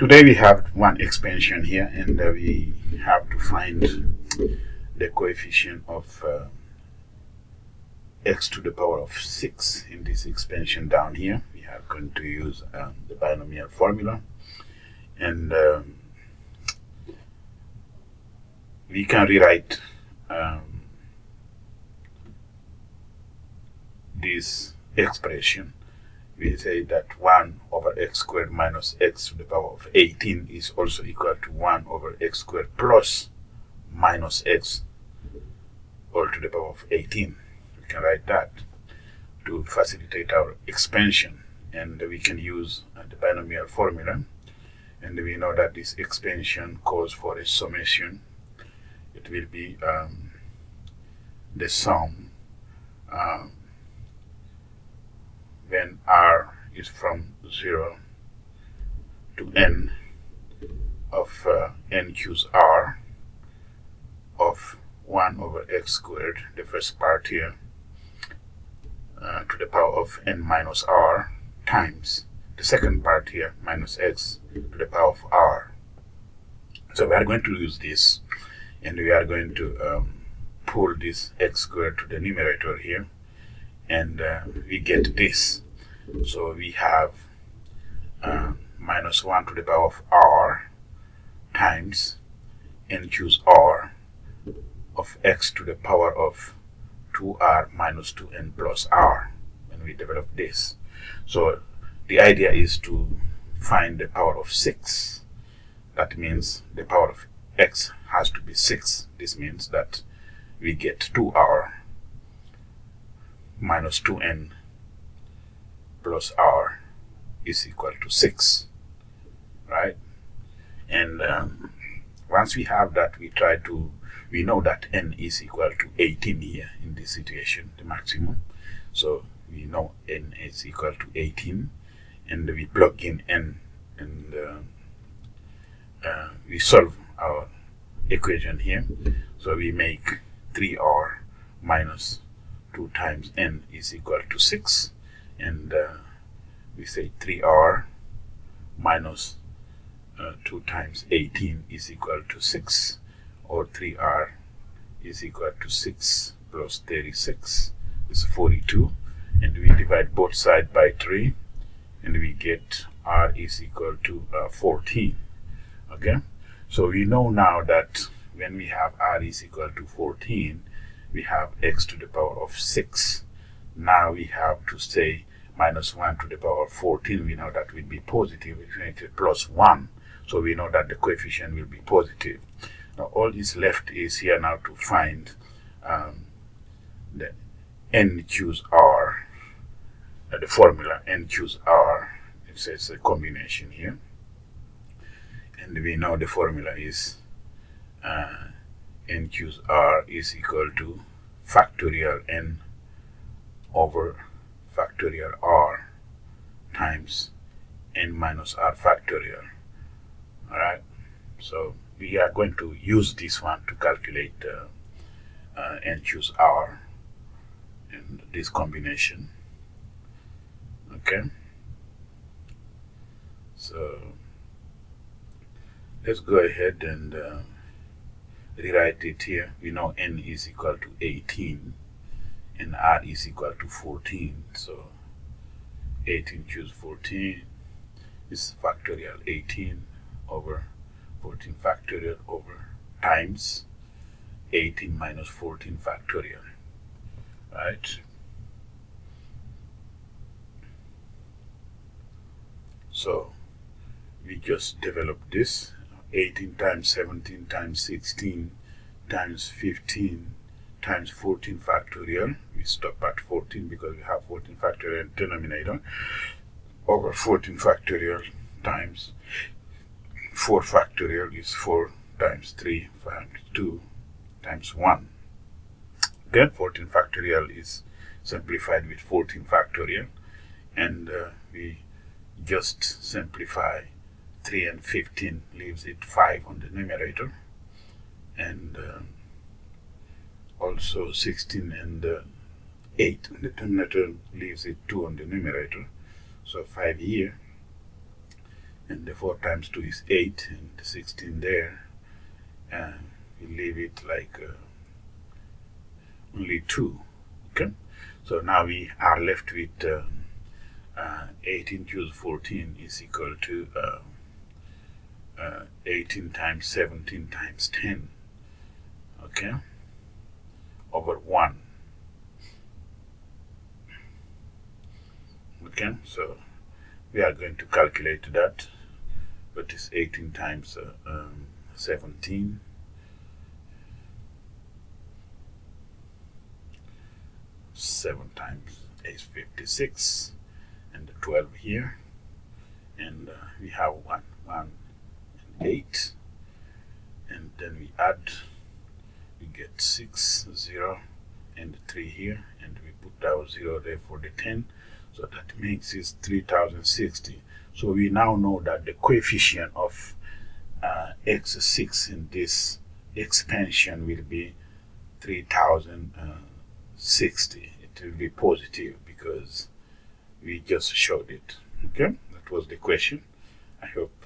Today we have one expansion here, and we have to find the coefficient of x to the power of 6 in this expansion down here. We are going to use the binomial formula, and we can rewrite this expression. We say that 1 over x squared minus x to the power of 18 is also equal to 1 over x squared plus minus x all to the power of 18. We can write that to facilitate our expansion, and we can use the binomial formula, and we know that this expansion calls for a summation. It will be the sum when r is from 0 to n of n choose r of 1 over x squared, the first part here, to the power of n minus r, times the second part here, minus x to the power of r. So we are going to use this, and we are going to pull this x squared to the numerator here, and we get this. So we have minus 1 to the power of r times n choose r of x to the power of 2r minus 2n plus r when we develop this. So the idea is to find the power of 6. That means the power of x has to be 6. This means that we get 2r minus 2n plus r is equal to 6, right? And once we have that, we know that n is equal to 18 here in this situation, the maximum. So we know n is equal to 18, and we plug in n, and we solve our equation here. So we make 3r minus 2 times n is equal to 6, and we say 3r minus 2 times 18 is equal to 6, or 3r is equal to 6 plus 36 is 42, and we divide both sides by 3, and we get r is equal to 14. Okay, so we know now that when we have r is equal to 14, we have x to the power of 6. Now we have to say minus 1 to the power of 14. We know that will be positive. It's going to be plus 1. So we know that the coefficient will be positive. Now all is left is here now to find the n choose r, the formula n choose r. It says a combination here. And we know the formula is n choose r is equal to factorial n over factorial r times n minus r factorial. Alright, so we are going to use this one to calculate n choose r in this combination. Okay, so let's go ahead and rewrite it here. We know n is equal to 18 and r is equal to 14. So 18 choose 14 is factorial 18 over 14 factorial over times 18 minus 14 factorial, right? So we just developed this. 18 times 17 times 16 times 15 times 14 factorial. We stop at 14 because we have 14 factorial in denominator, over 14 factorial times 4 factorial is 4 times 3 times 2 times 1. Then 14 factorial is simplified with 14 factorial, and we just simplify 3 and 15, leaves it 5 on the numerator, and also 16 and 8 on the denominator, leaves it 2 on the numerator, so 5 here, and the 4 times 2 is 8, and the 16 there, and we leave it like only 2. Okay, so now we are left with 18 choose 14 is equal to 18 times 17 times 10, okay, over 1. Okay, so we are going to calculate that, but it's 18 times 17, seven times is 56, and the 12 here, and we have 1 and 8, and then we add, we get 6 0 and 3 here, and we put our 0 there for the 10, so that makes it 3060. So we now know that the coefficient of x6 in this expansion will be 3060. It will be positive because we just showed it. Okay, that was the question. I hope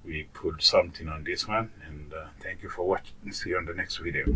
we put something on this one, and thank you for watching. See you on the next video.